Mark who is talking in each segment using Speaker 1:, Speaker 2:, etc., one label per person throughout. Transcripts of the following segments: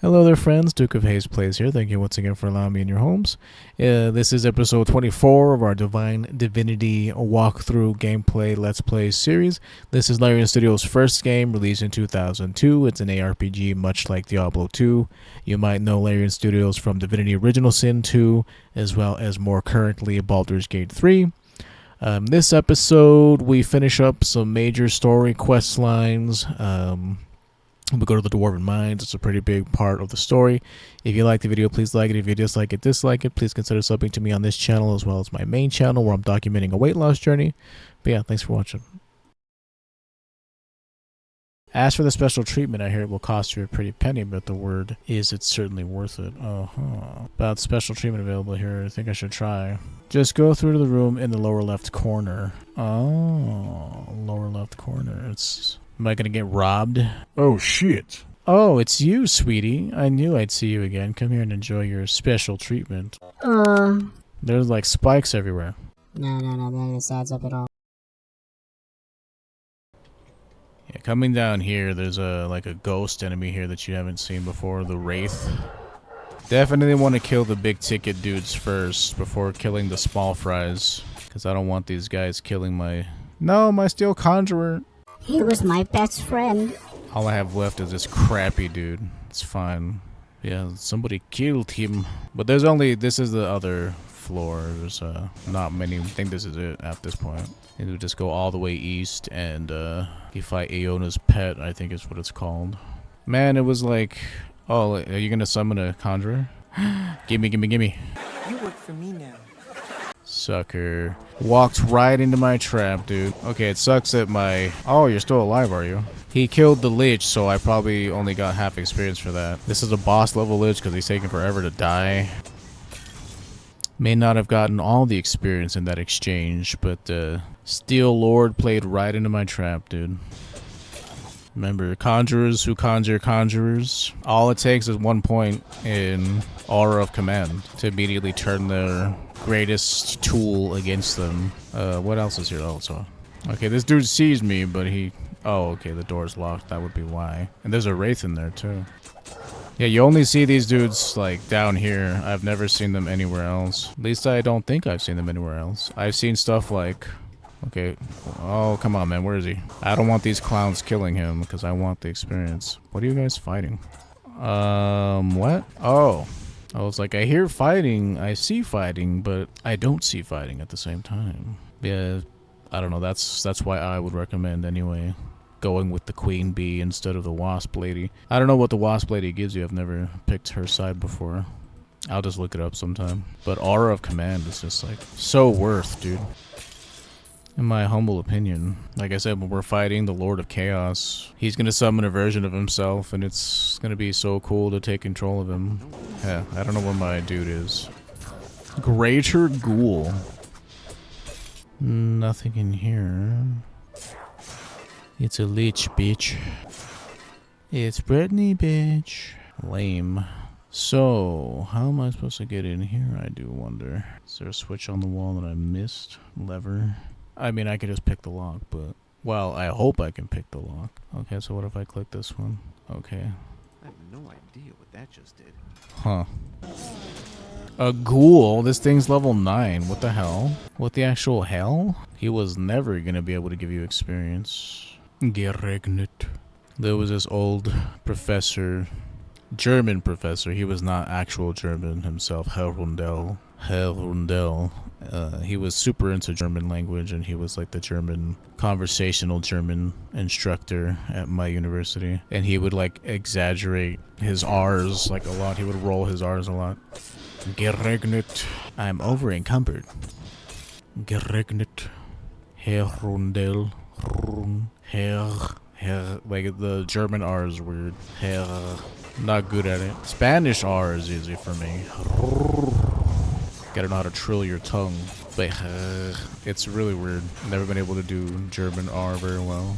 Speaker 1: Hello there, friends. Duke of Haze Plays here. Thank you once again for allowing me in your homes. This is episode 24 of our Divinity walkthrough gameplay Let's Play series. This is Larian Studios' first game, released in 2002. It's an ARPG much like Diablo 2. You might know Larian Studios from Divinity Original Sin 2, as well as more currently Baldur's Gate 3. This episode, we finish up some major story quest lines. We go to the Dwarven Mines. It's a pretty big part of the story. If you like the video, please like it. If you dislike it, dislike it. Please consider subbing to me on this channel as well as my main channel where I'm documenting a weight loss journey. But yeah, thanks for watching. As for the special treatment, I hear it will cost you a pretty penny, but the word is it's certainly worth it. About special treatment available here, I think I should try. Just go through to the room in the lower left corner. Oh, lower left corner. Am I gonna get robbed?
Speaker 2: Oh shit.
Speaker 1: Oh, it's you, sweetie. I knew I'd see you again. Come here and enjoy your special treatment. There's like spikes everywhere.
Speaker 3: No, that adds up at all.
Speaker 1: Yeah, coming down here, there's like a ghost enemy here that you haven't seen before, the Wraith. Definitely want to kill the big ticket dudes first before killing the small fries, because I don't want these guys killing my steel conjurer.
Speaker 3: He was my best friend.
Speaker 1: All I have left is this crappy dude. It's fine. Yeah, somebody killed him. But this is the other floor. There's not many. I think this is it at this point. And we just go all the way east and you fight Iona's pet, I think is what it's called. Man, it was like, oh, are you gonna summon a conjurer? Gimme.
Speaker 4: You work for me now.
Speaker 1: Sucker. Walked right into my trap, dude. Okay, it sucks that oh, you're still alive, are you? He killed the Lich, so I probably only got half experience for that. This is a boss level Lich because he's taking forever to die. May not have gotten all the experience in that exchange, but Steel Lord played right into my trap, dude. Remember, conjurers who conjure conjurers. All it takes is 1 point in Aura of Command to immediately turn their greatest tool against them. What else is here? Oh, so okay, this dude sees me, but oh, okay, the door's locked. That would be why. And there's a Wraith in there too. Yeah, you only see these dudes like down here. I've never seen them anywhere else. At least I don't think I've seen them anywhere else. I've seen stuff like, okay, oh, come on, man, where is he? I don't want these clowns killing him because I want the experience. What are you guys fighting? What? Oh. I was like, I hear fighting, I see fighting, but I don't see fighting at the same time. Yeah, I don't know, that's why I would recommend anyway, going with the Queen Bee instead of the Wasp Lady. I don't know what the Wasp Lady gives you, I've never picked her side before. I'll just look it up sometime. But Aura of Command is just like, so worth, dude. In my humble opinion. Like I said, when we're fighting the Lord of Chaos, he's gonna summon a version of himself, and it's gonna be so cool to take control of him. Yeah, I don't know where my dude is. Greater Ghoul. Nothing in here. It's a Lich, bitch. It's Brittany, bitch. Lame. So, how am I supposed to get in here, I do wonder. Is there a switch on the wall that I missed? Lever? I mean, I could just pick the lock, but... Well, I hope I can pick the lock. Okay, so what if I click this one? Okay.
Speaker 4: I have no idea what that just did.
Speaker 1: Huh. A ghoul? This thing's level 9. What the hell? What the actual hell? He was never gonna be able to give you experience. Geregnet. There was this old professor... German professor. He was not actual German himself. Herr Rundell. He was super into German language, and he was like the conversational German instructor at my university. And he would like exaggerate his R's like a lot. He would roll his R's a lot. Geregnet. I'm over encumbered. Geregnet. Herr Rundell. Herr. Like the German R is weird. Herr. Not good at it. Spanish R is easy for me. Gotta know how to trill your tongue. But it's really weird. Never been able to do German R very well.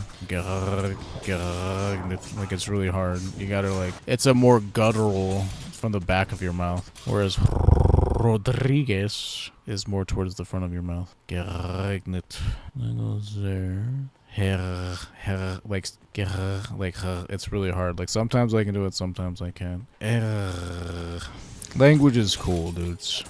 Speaker 1: Like it's really hard. You gotta like, it's a more guttural from the back of your mouth. Whereas Rodriguez is more towards the front of your mouth. Geregnet. That goes there. like it's really hard. Like sometimes I can do it, sometimes I can't. Language is cool, dudes.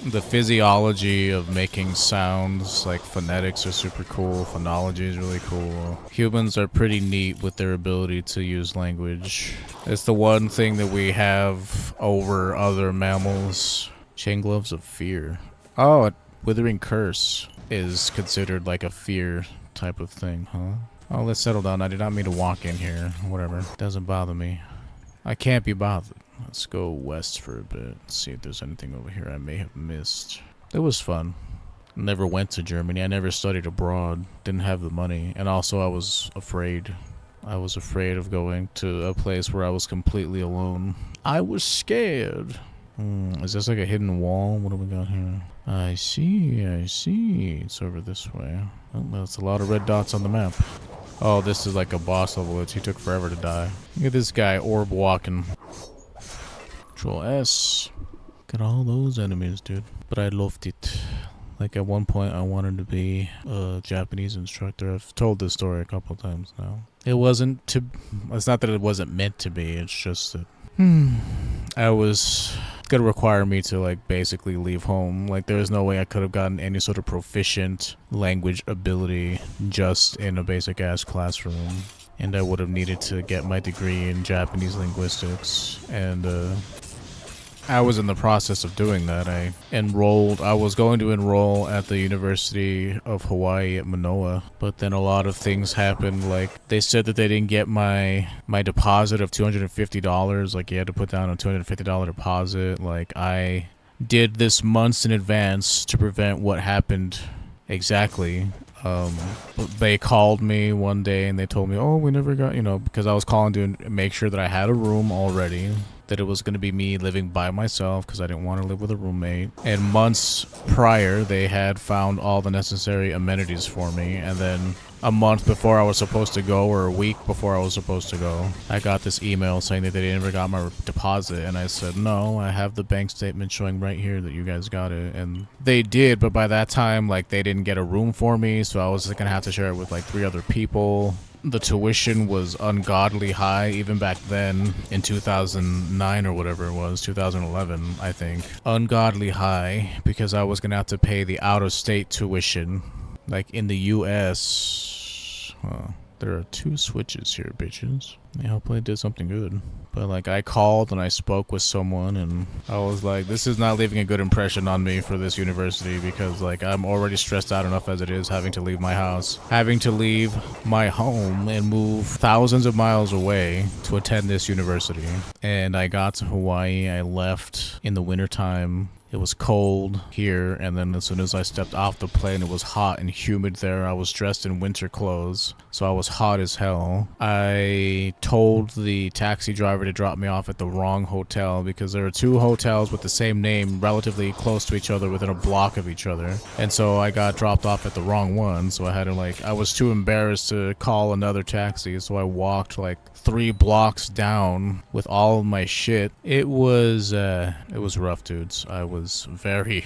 Speaker 1: The physiology of making sounds, like phonetics, are super cool. Phonology is really cool. Humans are pretty neat with their ability to use language. It's the one thing that we have over other mammals. Chain gloves of fear. Oh, a withering curse is considered like a fear type of thing, huh? Oh, let's settle down. I did not mean to walk in here. Whatever. Doesn't bother me. I can't be bothered. Let's go west for a bit. See if there's anything over here I may have missed. It was fun. Never went to Germany. I never studied abroad. Didn't have the money. And also I was afraid. I was afraid of going to a place where I was completely alone. I was scared. Is this like a hidden wall? What do we got here? I see. It's over this way. Oh, that's a lot of red dots on the map. Oh, this is like a boss level. He took forever to die. Look at this guy orb walking. Control S. Look at all those enemies, dude. But I loved it. Like at one point I wanted to be a Japanese instructor. I've told this story a couple times now. It wasn't to... It's not that it wasn't meant to be. It's just that... I was... gonna require me to like basically leave home. Like there was no way I could have gotten any sort of proficient language ability just in a basic ass classroom. And I would have needed to get my degree in Japanese linguistics. And I was in the process of doing that. I was going to enroll at the University of Hawaii at Manoa, but then a lot of things happened. Like they said that they didn't get my deposit of $250. Like you had to put down a $250 deposit. Like I did this months in advance to prevent what happened exactly. They called me one day and they told me, oh, we never got, because I was calling to make sure that I had a room already, that it was going to be me living by myself because I didn't want to live with a roommate. And months prior, they had found all the necessary amenities for me. And then a month before I was supposed to go, or a week before I was supposed to go, I got this email saying that they never got my deposit. And I said, no, I have the bank statement showing right here that you guys got it. And they did, but by that time, like, they didn't get a room for me, so I was going to have to share it with like 3 other people. The tuition was ungodly high even back then in 2009 or whatever it was, 2011, I think. Ungodly high because I was going to have to pay the out-of-state tuition. Like in the US, there are 2 switches here, bitches. Yeah, hopefully I did something good. But like I called and I spoke with someone and I was like, this is not leaving a good impression on me for this university because like I'm already stressed out enough as it is having to leave my house. Having to leave my home and move thousands of miles away to attend this university. And I got to Hawaii, I left in the wintertime. It was cold here, and then as soon as I stepped off the plane, it was hot and humid there. I was dressed in winter clothes, so I was hot as hell. I told the taxi driver to drop me off at the wrong hotel because there are 2 hotels with the same name relatively close to each other within a block of each other. And so I got dropped off at the wrong one, so I had to I was too embarrassed to call another taxi, so I walked 3 blocks down with all of my shit. It was rough, dudes. I was very,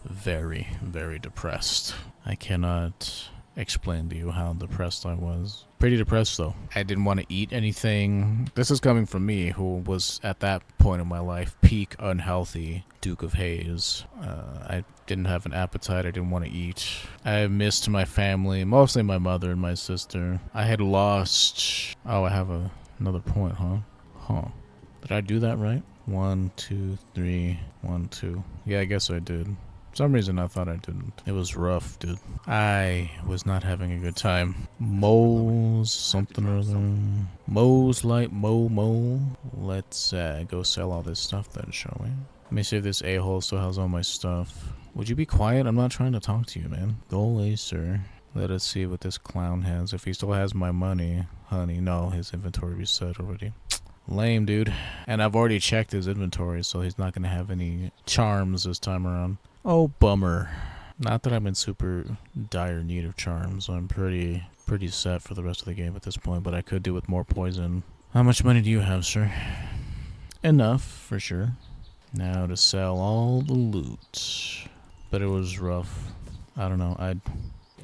Speaker 1: very, very depressed. I cannot explain to you how depressed I was. Pretty depressed though. I didn't want to eat anything. This is coming from me, who was at that point in my life peak unhealthy Duke of Haze. I didn't have an appetite. I didn't want to eat. I missed my family, mostly my mother and my sister. I had lost... Oh, I have another point, huh? Did I do that right? 1, 2, 3, 1, 2. Yeah, I guess I did. For some reason I thought I didn't. It was rough, dude. I was not having a good time. Moles, something or other. Moles like Mo. Let's go sell all this stuff then, shall we? Let me see if this a-hole still has all my stuff. Would you be quiet? I'm not trying to talk to you, man. Go away, sir. Let us see what this clown has. If he still has my money. Honey, no, his inventory reset already. Lame, dude. And I've already checked his inventory, so he's not gonna have any charms this time around. Oh, bummer. Not that I'm in super dire need of charms. I'm pretty set for the rest of the game at this point, but I could do with more poison. How much money do you have, sir? Enough, for sure. Now to sell all the loot. But it was rough. I don't know,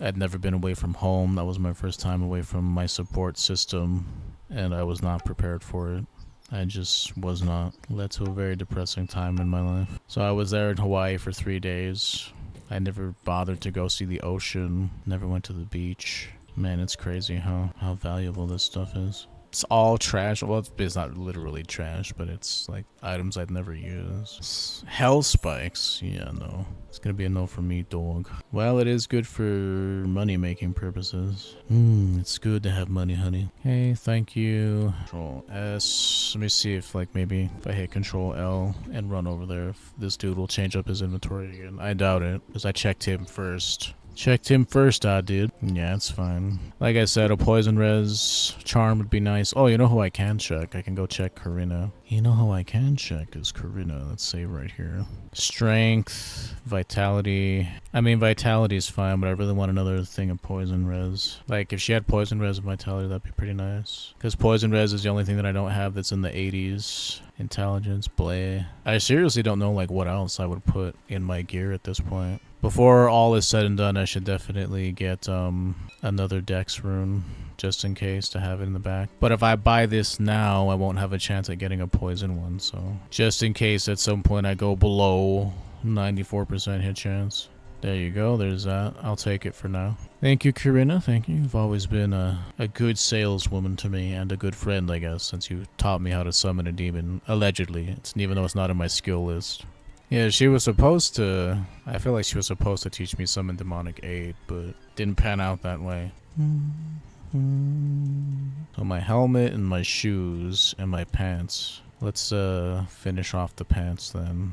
Speaker 1: I'd never been away from home. That was my first time away from my support system, and I was not prepared for it. I just was not. Led to a very depressing time in my life. So I was there in Hawaii for 3 days. I never bothered to go see the ocean. Never went to the beach. Man, it's crazy how valuable this stuff is. It's all trash. Well, it's not literally trash, but it's like items I'd never use. Hell spikes. Yeah, no. It's gonna be a no for me, dog. Well, it is good for money-making purposes. It's good to have money, honey. Hey, thank you. Control S. Let me see if, like, maybe if I hit Control L and run over there, if this dude will change up his inventory again. I doubt it, because I checked him first. I did. Yeah, it's fine. Like I said, a poison res charm would be nice. Oh, you know who I can check? I can go check Karina. You know who I can check is Karina. Let's save right here. Strength, vitality. I mean, vitality is fine, but I really want another thing of poison res. Like, if she had poison res and vitality, that'd be pretty nice. Because poison res is the only thing that I don't have that's in the 80s. Intelligence, bleh. I seriously don't know, like, what else I would put in my gear at this point. Before all is said and done, I should definitely get another dex rune, just in case, to have it in the back. But if I buy this now, I won't have a chance at getting a poison one, so just in case at some point I go below 94% hit chance. There you go, there's that. I'll take it for now. Thank you, Karina, thank you. You've always been a good saleswoman to me, and a good friend, I guess, since you taught me how to summon a demon, allegedly. Even though it's not in my skill list. Yeah, she was supposed to... I feel like she was supposed to teach me summon demonic aid, but didn't pan out that way. So my helmet and my shoes and my pants. Let's finish off the pants then.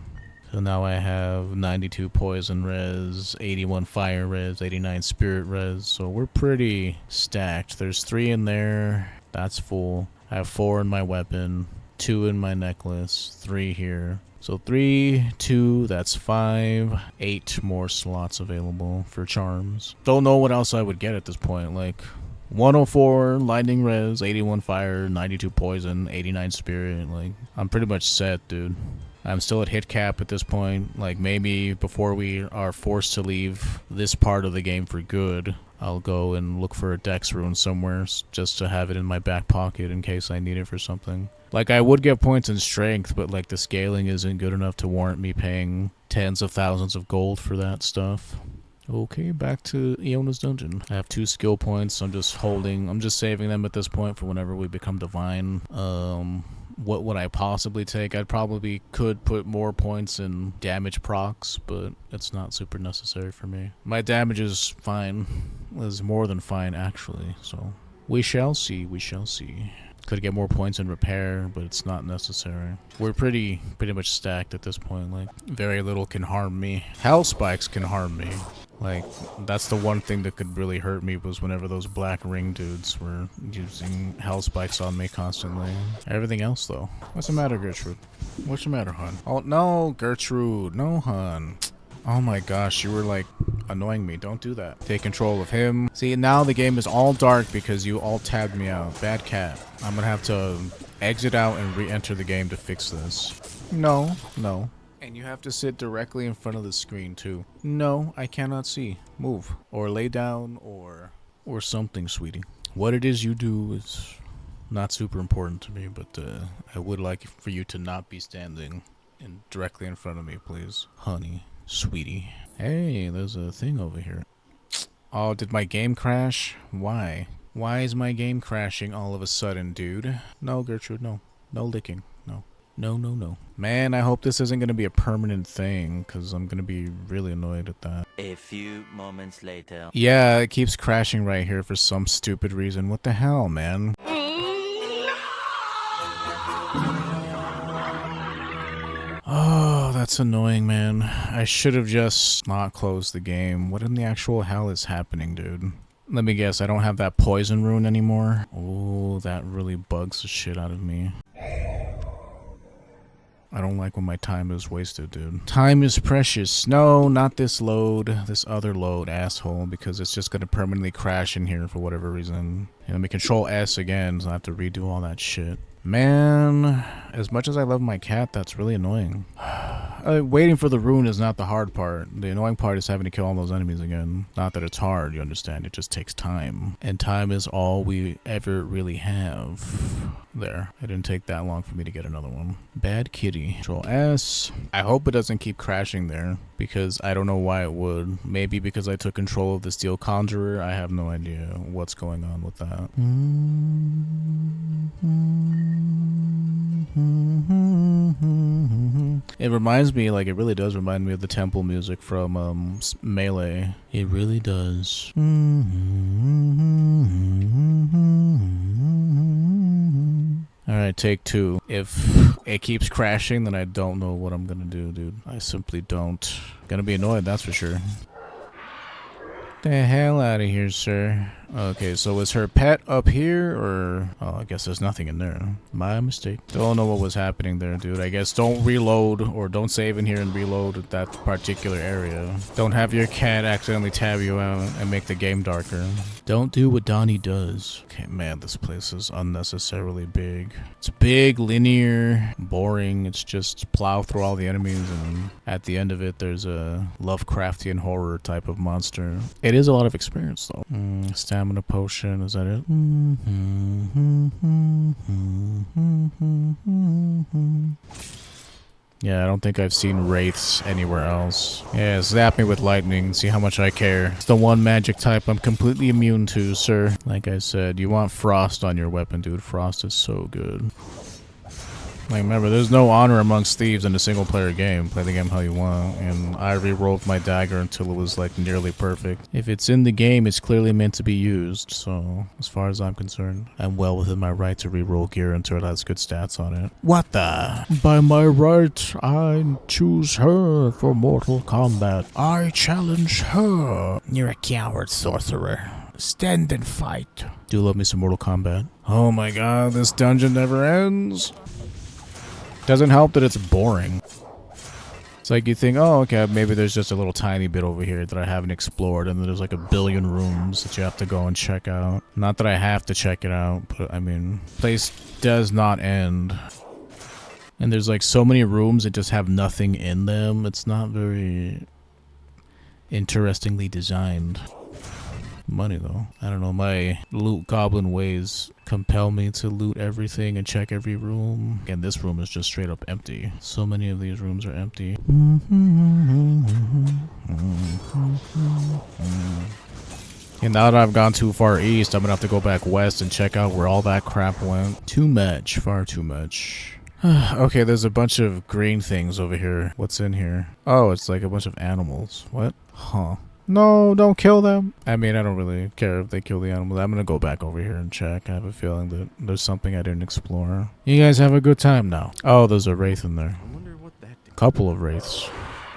Speaker 1: So now I have 92 poison res, 81 fire res, 89 spirit res. So we're pretty stacked. There's 3 in there. That's full. I have 4 in my weapon, 2 in my necklace, 3 here. So 3, 2, that's 5, 8 more slots available for charms. Don't know what else I would get at this point. Like 104 lightning res, 81 fire, 92 poison, 89 spirit. Like, I'm pretty much set, dude. I'm still at hit cap at this point. Like, maybe before we are forced to leave this part of the game for good, I'll go and look for a dex rune somewhere just to have it in my back pocket in case I need it for something. Like, I would get points in strength, but like the scaling isn't good enough to warrant me paying tens of thousands of gold for that stuff. Okay, back to Iona's dungeon. I have 2 skill points. I'm just saving them at this point for whenever we become divine. What would I possibly take? I probably could put more points in damage procs, but it's not super necessary for me. My damage is fine. It's more than fine, actually, so we shall see, we shall see. Could get more points in repair, but it's not necessary. We're pretty much stacked at this point. Like, very little can harm me. Hell spikes can harm me. Like, that's the one thing that could really hurt me, was whenever those black ring dudes were using hell spikes on me constantly. Everything else, though. What's the matter, Gertrude? What's the matter, hon? Oh, no, Gertrude. No, hon. Oh my gosh, you were like annoying me. Don't do that. Take control of him. See, now the game is all dark because you all tabbed me out. Bad cat. I'm gonna have to exit out and re-enter the game to fix this. No, no. And you have to sit directly in front of the screen too. No, I cannot see. Move. Or lay down or something, sweetie. What it is you do is not super important to me, but I would like for you to not be standing directly in front of me, please. Honey. Sweetie. Hey, there's a thing over here. Oh, did my game crash? Why? Why is my game crashing all of a sudden, dude? No, Gertrude, no. No licking. No. No, no, no. Man, I hope this isn't going to be a permanent thing, because I'm going to be really annoyed at that.
Speaker 2: A few moments later.
Speaker 1: Yeah, it keeps crashing right here for some stupid reason. What the hell, man? Oh, that's annoying, man. I should have just not closed the game. What in the actual hell is happening, dude? Let me guess, I don't have that poison rune anymore? Oh, that really bugs the shit out of me. I don't like when my time is wasted, dude. Time is precious. No, not this load. This other load, asshole, because it's just gonna permanently crash in here for whatever reason. And let me control S again, so I have to redo all that shit. Man, as much as I love my cat, that's really annoying. waiting for the rune is not the hard part. The annoying part is having to kill all those enemies again. Not that it's hard, you understand. It just takes time. And time is all we ever really have. There. It didn't take that long for me to get another one. Bad kitty. Control S. I hope it doesn't keep crashing there, because I don't know why it would. Maybe because I took control of the Steel Conjurer. I have no idea what's going on with that. It reminds me, like, it really does remind me of the temple music from Melee. It really does. Alright, take 2. If it keeps crashing, then I don't know what I'm gonna do, dude. I simply don't. Gonna be annoyed, that's for sure. The hell out of here, sir. Okay, so is her pet up here, or... Oh, I guess there's nothing in there. My mistake. Don't know what was happening there, dude. I guess don't reload, or don't save in here and reload at that particular area. Don't have your cat accidentally tab you out and make the game darker. Don't do what Donnie does. Okay, man, this place is unnecessarily big. It's big, linear, boring. It's just plow through all the enemies, and at the end of it, there's a Lovecraftian horror type of monster. It is a lot of experience, though. Stamina potion, is that it? Yeah, I don't think I've seen wraiths anywhere else. Yeah, zap me with lightning, see how much I care. It's the one magic type I'm completely immune to, sir. Like I said, you want frost on your weapon, dude. Frost is so good. Like, remember, there's no honor amongst thieves in a single-player game. Play the game how you want. And I re-rolled my dagger until it was, like, nearly perfect. If it's in the game, it's clearly meant to be used. So, as far as I'm concerned, I'm well within my right to re-roll gear until it has good stats on it. What the? By my right, I choose her for Mortal Kombat. I challenge her. You're a coward, sorcerer. Stand and fight. Do love me some Mortal Kombat. Oh my god, this dungeon never ends. Doesn't help that it's boring. It's like you think, oh, okay, maybe there's just a little tiny bit over here that I haven't explored, and then there's like a billion rooms that you have to go and check out. Not that I have to check it out, but I mean, place does not end. And there's like so many rooms that just have nothing in them. It's not very interestingly designed. Money though. I don't know, my loot goblin ways compel me to loot everything and check every room. And this room is just straight up empty. So many of these rooms are empty. And now that I've gone too far east, I'm gonna have to go back west and check out where all that crap went. Too much, far too much. Okay, there's a bunch of green things over here. What's in here? Oh, it's like a bunch of animals. What? Huh. No, don't kill them. I mean, I don't really care if they kill the animals. I'm gonna go back over here and check. I have a feeling that there's something I didn't explore. You guys have a good time now. Oh, there's a wraith in there.
Speaker 4: I wonder what that did.
Speaker 1: Couple of wraiths.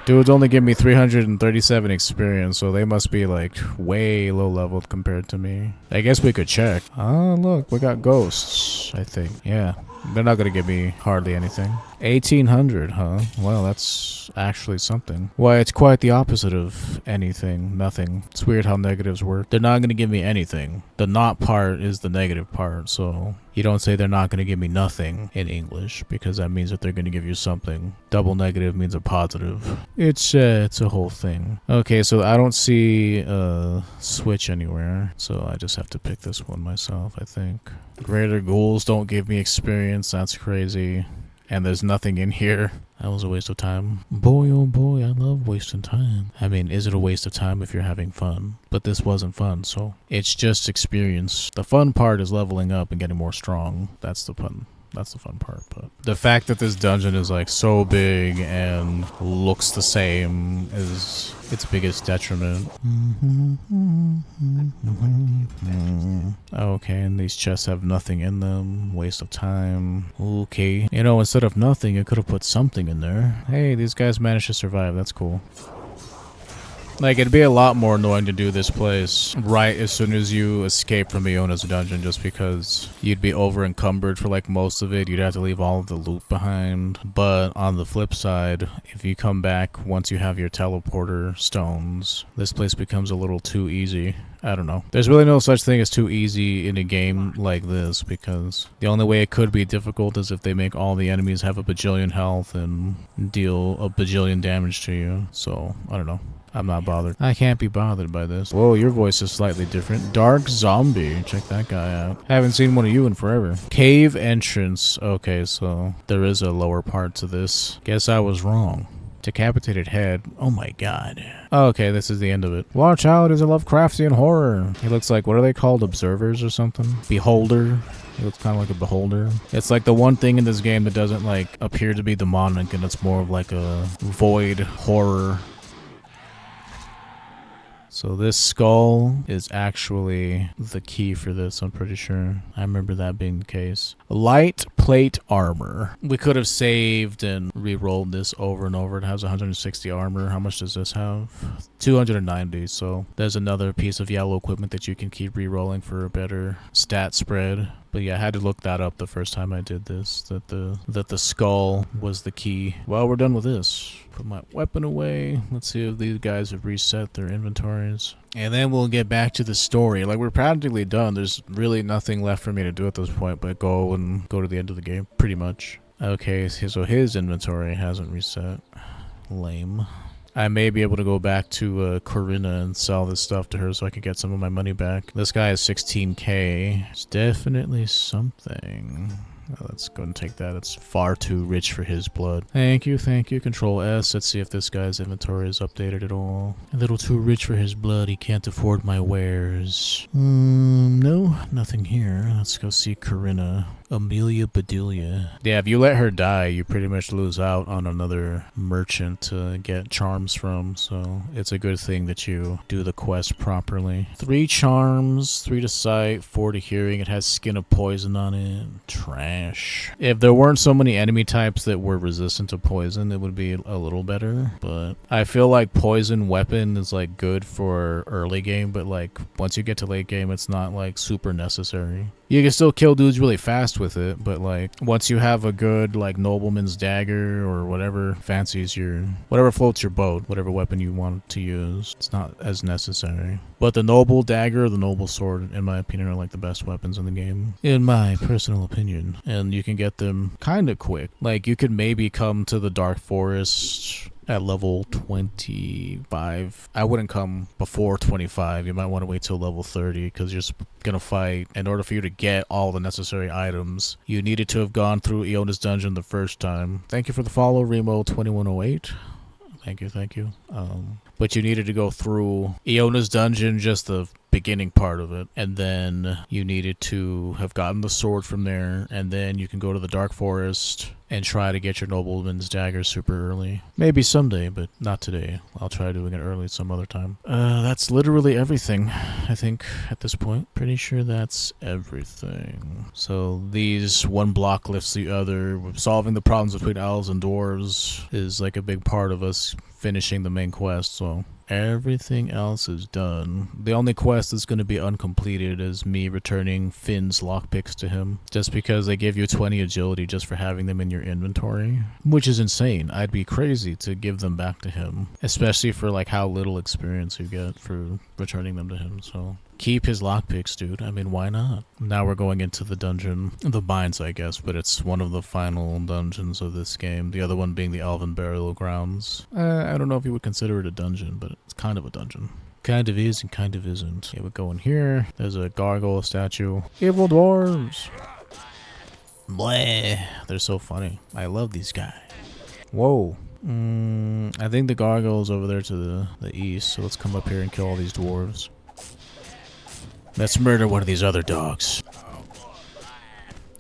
Speaker 1: Dudes only give me 337 experience, so they must be like way low leveled compared to me. I guess we could check. Oh, look, we got ghosts, I think. Yeah. They're not gonna give me hardly anything. 1800, huh? Well, that's actually something. Why, it's quite the opposite of anything. Nothing. It's weird how negatives work. They're not gonna give me anything. The not part is the negative part, so you don't say they're not gonna give me nothing in English, because that means that they're gonna give you something. Double negative means a positive. It's a whole thing. Okay, so I don't see a switch anywhere, so I just have to pick this one myself, I think. Greater ghouls don't give me experience. That's crazy. And there's nothing in here. That was a waste of time. Boy, oh boy, I love wasting time. I mean, is it a waste of time if you're having fun? But this wasn't fun, so it's just experience. The fun part is leveling up and getting more strong. That's the fun. That's the fun part. But the fact that this dungeon is like so big and looks the same is its biggest detriment. Okay, and these chests have nothing in them. Waste of time. Okay. You know, instead of nothing, you could have put something in there. Hey, these guys managed to survive. That's cool. Like, it'd be a lot more annoying to do this place right as soon as you escape from Iona's dungeon, just because you'd be over encumbered for like most of it. You'd have to leave all of the loot behind. But on the flip side, if you come back once you have your teleporter stones, this place becomes a little too easy. I don't know. There's really no such thing as too easy in a game like this, because the only way it could be difficult is if they make all the enemies have a bajillion health and deal a bajillion damage to you. So, I don't know. I'm not bothered. I can't be bothered by this. Whoa, your voice is slightly different. Dark Zombie. Check that guy out. Haven't seen one of you in forever. Cave entrance. Okay, so there is a lower part to this. Guess I was wrong. Decapitated head. Oh my god. Okay, this is the end of it. Watch out, it's a Lovecraftian horror. He looks like, what are they called? Observers or something? Beholder. He looks kind of like a beholder. It's like the one thing in this game that doesn't like appear to be demonic, and it's more of like a void horror. So this skull is actually the key for this, I'm pretty sure. I remember that being the case. Light plate armor. We could have saved and re-rolled this over and over. It has 160 armor. How much does this have? 290. So there's another piece of yellow equipment that you can keep re-rolling for a better stat spread. But yeah, I had to look that up the first time I did this, that the skull was the key. Well, we're done with this. Put my weapon away. Let's see if these guys have reset their inventories. And then we'll get back to the story. Like, we're practically done. There's really nothing left for me to do at this point but go to the end of the game, pretty much. Okay, so his inventory hasn't reset. Lame. I may be able to go back to Corinna and sell this stuff to her so I can get some of my money back. This guy is 16k. It's definitely something. Let's go and take that. It's far too rich for his blood. Thank you, thank you. Control S. Let's see if this guy's inventory is updated at all. A little too rich for his blood. He can't afford my wares. No, nothing here. Let's go see Corinna. Amelia Bedelia. Yeah, if you let her die, you pretty much lose out on another merchant to get charms from, so it's a good thing that you do the quest properly. 3 charms, 3 to sight, 4 to hearing. It has skin of poison on it. Trash. If there weren't so many enemy types that were resistant to poison, it would be a little better, but I feel like poison weapon is like good for early game, but like once you get to late game, it's not like super necessary. You can still kill dudes really fast with it, but like once you have a good like nobleman's dagger or whatever fancies whatever floats your boat, whatever weapon you want to use, it's not as necessary. But the noble dagger or the noble sword, in my opinion, are like the best weapons in the game, in my personal opinion. And you can get them kind of quick. Like you could maybe come to the Dark Forest at level 25. I wouldn't come before 25. You might want to wait till level 30 because you're gonna fight. In order for you to get all the necessary items, you needed to have gone through Iona's dungeon the first time. Thank you for the follow, Remo2108. Thank you. But you needed to go through Iona's dungeon, just the beginning part of it, and then you needed to have gotten the sword from there, and then you can go to the Dark Forest and try to get your nobleman's dagger super early. Maybe someday, but not today. I'll try doing it early some other time. That's literally everything, I think, at this point. Pretty sure that's everything. So these one block lifts the other. Solving the problems between elves and dwarves is like a big part of us finishing the main quest, so everything else is done. The only quest that's going to be uncompleted is me returning Finn's lockpicks to him, just because they give you 20 agility just for having them in your inventory, which is insane. I'd be crazy to give them back to him, especially for like how little experience you get for returning them to him. So keep his lockpicks, dude. I mean, why not? Now we're going into the dungeon, the mines, I guess, but it's one of the final dungeons of this game. The other one being the Elven Burial Grounds. I don't know if you would consider it a dungeon, but it's kind of a dungeon. Kind of is and kind of isn't. Okay, we go in here. There's a gargoyle statue. Evil dwarves. Bleh. They're so funny. I love these guys. Whoa. I think the gargoyle's over there to the east, so let's come up here and kill all these dwarves. Let's murder one of these other dogs.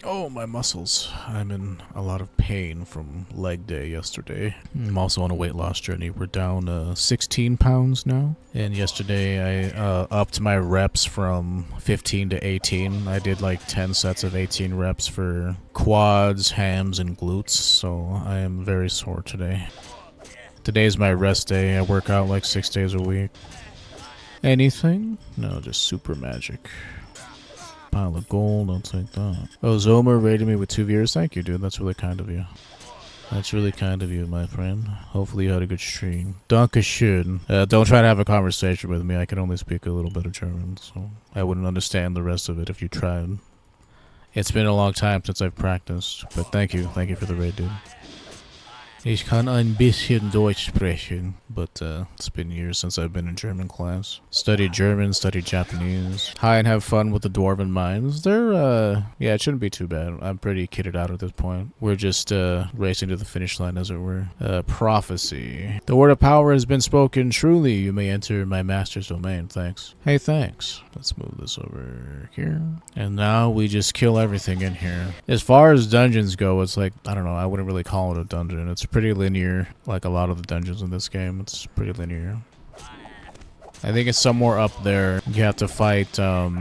Speaker 1: Oh, my muscles. I'm in a lot of pain from leg day yesterday. I'm also on a weight loss journey. We're down 16 pounds now. And yesterday I upped my reps from 15 to 18. I did like 10 sets of 18 reps for quads, hams, and glutes. So I am very sore today. Today's my rest day. I work out like 6 days a week. Anything? No, just super magic. Pile of gold, I'll take that. Oh, Zomer rated me with 2 viewers. Thank you, dude. That's really kind of you. That's really kind of you, my friend. Hopefully you had a good stream. Dankeschön. Don't try to have a conversation with me. I can only speak a little bit of German, so I wouldn't understand the rest of it if you tried. It's been a long time since I've practiced, but thank you. Thank you for the raid, dude. Ich kann ein bisschen Deutsch sprechen, but it's been years since I've been in German class. Studied German, studied Japanese. Hi, and have fun with the Dwarven Mines. They're, yeah, it shouldn't be too bad. I'm pretty kitted out at this point. We're just, racing to the finish line, as it were. Prophecy. The word of power has been spoken. Truly, you may enter my master's domain. Thanks. Hey, thanks. Let's move this over here. And now we just kill everything in here. As far as dungeons go, it's like, I don't know, I wouldn't really call it a dungeon. It's pretty linear, like a lot of the dungeons in this game. It's pretty linear. I think it's somewhere up there. You have to fight,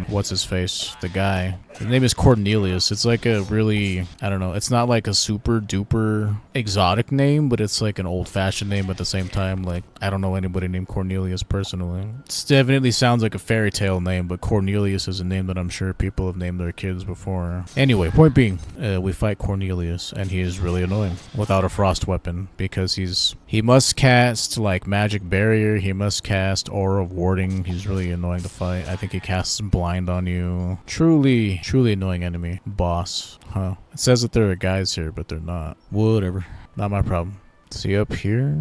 Speaker 1: what's his face? The guy. His name is Cornelius. It's like a really, I don't know, it's not like a super duper exotic name, but it's like an old-fashioned name at the same time. Like, I don't know anybody named Cornelius personally. It definitely sounds like a fairy tale name, but Cornelius is a name that I'm sure people have named their kids before. Anyway, point being, we fight Cornelius, and he is really annoying without a frost weapon, because he must cast, like, magic barrier, he must cast aura of warding. He's really annoying to fight. I think he casts blind on you. Truly annoying enemy. Boss. Huh. It says that there are guys here, but they're not. Whatever. Not my problem. See up here?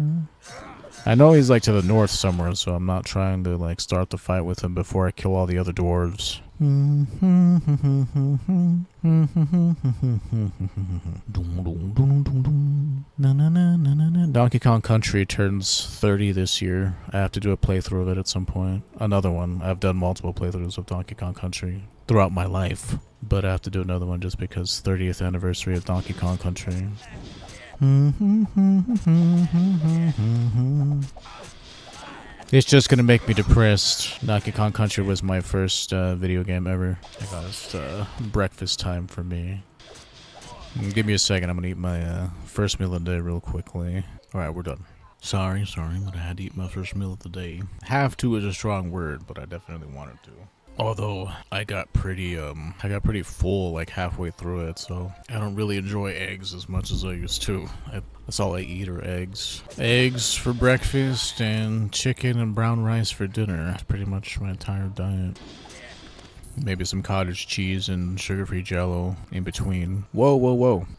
Speaker 1: I know he's like to the north somewhere, so I'm not trying to like start the fight with him before I kill all the other dwarves. Donkey Kong Country turns 30 this year. I have to do a playthrough of it at some point. Another one. I've done multiple playthroughs of Donkey Kong Country throughout my life, but I have to do another one just because 30th anniversary of Donkey Kong Country. It's just gonna make me depressed. Donkey Kong Country was my first video game ever. I got it's breakfast time for me. Give me a second, I'm gonna eat my first meal of the day real quickly. Alright, we're done. Sorry, but I had to eat my first meal of the day. Have to is a strong word, but I definitely wanted to. Although I got pretty full like halfway through it, so I don't really enjoy eggs as much as I used to. That's all I eat are eggs. Eggs for breakfast and chicken and brown rice for dinner. That's pretty much my entire diet. Maybe some cottage cheese and sugar-free jello in between. Whoa.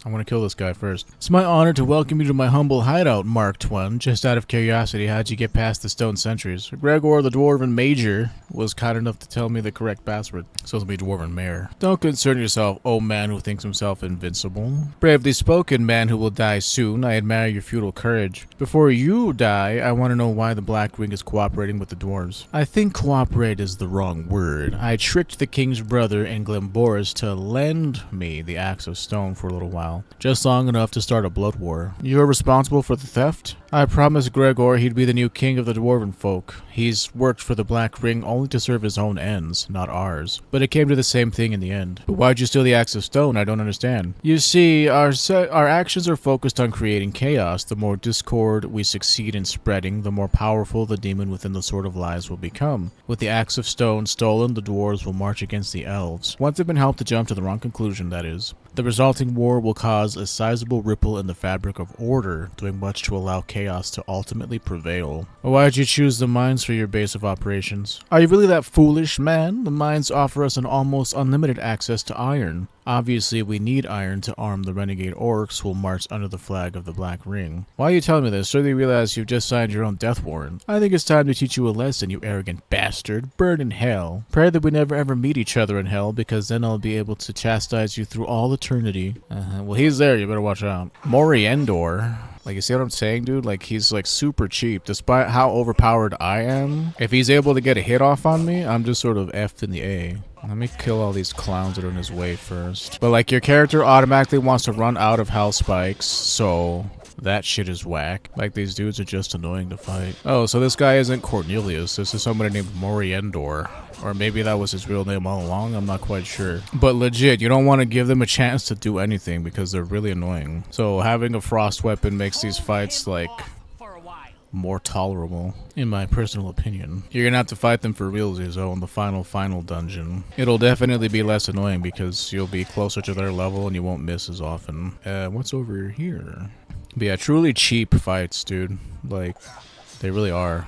Speaker 1: I want to kill this guy first. It's my honor to welcome you to my humble hideout, Marked One. Just out of curiosity, how'd you get past the stone sentries? Gregor, the Dwarven Major, was kind enough to tell me the correct password. Supposed to be Dwarven Mayor. Don't concern yourself, oh man who thinks himself invincible. Bravely spoken, man who will die soon. I admire your feudal courage. Before you die, I want to know why the Black Ring is cooperating with the dwarves. I think cooperate is the wrong word. I tricked the king's brother in Glenboris to lend me the axe of stone for a little while, just long enough to start a blood war. You're responsible for the theft? I promised Gregor he'd be the new king of the dwarven folk. He's worked for the Black Ring only to serve his own ends, not ours. But it came to the same thing in the end. But why'd you steal the axe of stone? I don't understand. You see, our actions are focused on creating chaos. The more discord we succeed in spreading, the more powerful the demon within the Sword of Lies will become. With the axe of stone stolen, the dwarves will march against the elves. Once they've been helped to jump to the wrong conclusion, that is. The resulting war will cause a sizable ripple in the fabric of order, doing much to allow chaos to ultimately prevail. Why'd you choose the mines for your base of operations? Are you really that foolish, man? The mines offer us an almost unlimited access to iron. Obviously, we need iron to arm the renegade orcs who will march under the flag of the Black Ring. Why are you telling me this? Surely you realize you've just signed your own death warrant. I think it's time to teach you a lesson, you arrogant bastard. Burn in hell. Pray that we never ever meet each other in hell, because then I'll be able to chastise you through all eternity. Well, he's there. You better watch out. Moriendor. Like, you see what I'm saying, dude? Like, he's, like, super cheap. Despite how overpowered I am, if he's able to get a hit off on me, I'm just sort of F'd in the A. Let me kill all these clowns that are in his way first. But, like, your character automatically wants to run out of health spikes, so that shit is whack. Like, these dudes are just annoying to fight. Oh, so this guy isn't Cornelius. This is somebody named Moriendor. Or maybe that was his real name all along, I'm not quite sure. But legit, you don't want to give them a chance to do anything because they're really annoying. So having a frost weapon makes these fights like more tolerable, in my personal opinion. You're gonna have to fight them for realsies, though, in the final dungeon. It'll definitely be less annoying because you'll be closer to their level and you won't miss as often. What's over here? But yeah, truly cheap fights, dude. Like, they really are.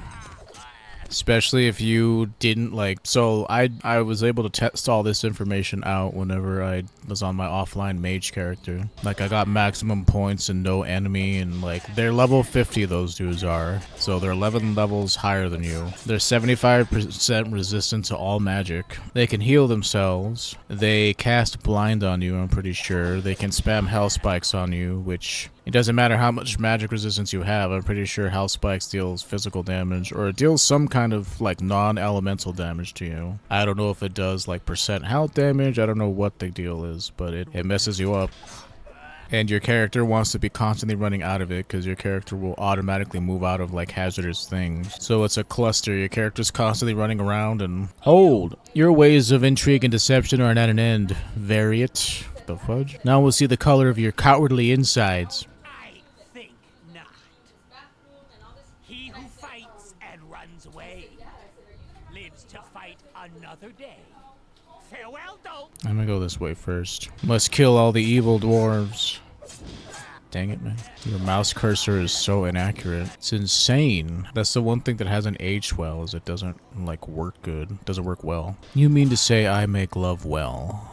Speaker 1: Especially if you didn't like, so I was able to test all this information out whenever I was on my offline mage character. Like, I got maximum points and no enemy, and like, they're level 50, those dudes are. So they're 11 levels higher than you. They're 75% resistant to all magic. They can heal themselves. They cast blind on you, I'm pretty sure. They can spam hell spikes on you, which it doesn't matter how much magic resistance you have. I'm pretty sure Hell Spikes deals physical damage, or it deals some kind of like non-elemental damage to you. I don't know if it does like percent health damage. I don't know what the deal is, but it messes you up. And your character wants to be constantly running out of it because your character will automatically move out of like hazardous things. So it's a cluster. Your character's constantly running around and hold. Your ways of intrigue and deception are at an end. Variate. The fudge? Now we'll see the color of your cowardly insides.
Speaker 5: I think not. He who fights and runs away lives to fight another day. Farewell, Dolt.
Speaker 1: I'm gonna go this way first. Must kill all the evil dwarves. Dang it, man. Your mouse cursor is so inaccurate. It's insane. That's the one thing that hasn't aged well, is it doesn't like work good. It doesn't work well. You mean to say I make love well?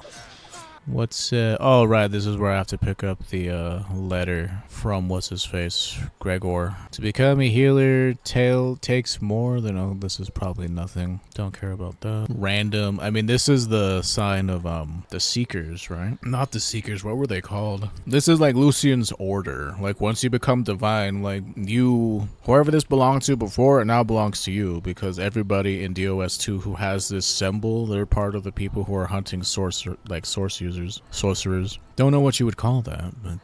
Speaker 1: What's oh right, this is where I have to pick up the letter from what's his face, Gregor. To become a healer, takes more than, oh, this is probably nothing. Don't care about that. Random. I mean, this is the sign of the Seekers, right? Not the Seekers. What were they called? This is like Lucian's order. Like, once you become divine, like, you, whoever this belonged to before, it now belongs to you, because everybody in DOS 2 who has this symbol, they're part of the people who are hunting source users. Sorcerers. Don't know what you would call that, but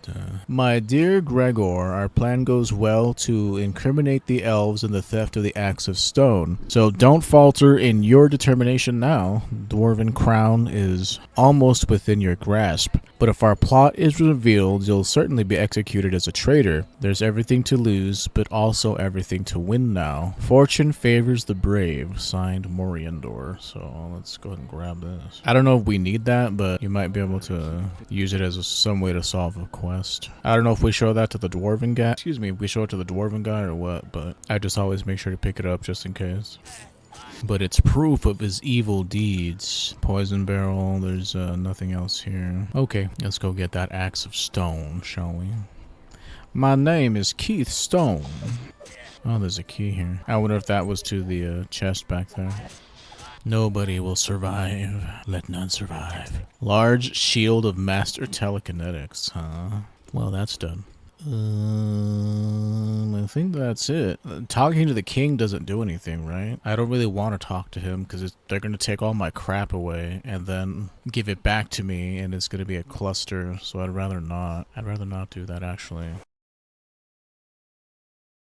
Speaker 1: my dear Gregor, our plan goes well to incriminate the elves in the theft of the axe of stone. So don't falter in your determination now. Dwarven crown is almost within your grasp. But if our plot is revealed, you'll certainly be executed as a traitor. There's everything to lose, but also everything to win now. Fortune favors the brave. Signed, Moriandor. So let's go ahead and grab this. I don't know if we need that, but you might be able to use it as some way to solve a quest. I don't know if we show that to the dwarven guy. Excuse me, if we show it to the dwarven guy or what, but I just always make sure to pick it up just in case. But it's proof of his evil deeds. Poison barrel, there's nothing else here. Okay, let's go get that axe of stone, shall we? My name is Keith Stone. Oh, there's a key here. I wonder if that was to the chest back there. Nobody will survive. Let none survive. Large shield of master telekinetics, huh? Well, that's done. I think that's it. Talking to the king doesn't do anything, right? I don't really want to talk to him because they're going to take all my crap away and then give it back to me, and it's going to be a cluster, so I'd rather not. I'd rather not do that, actually.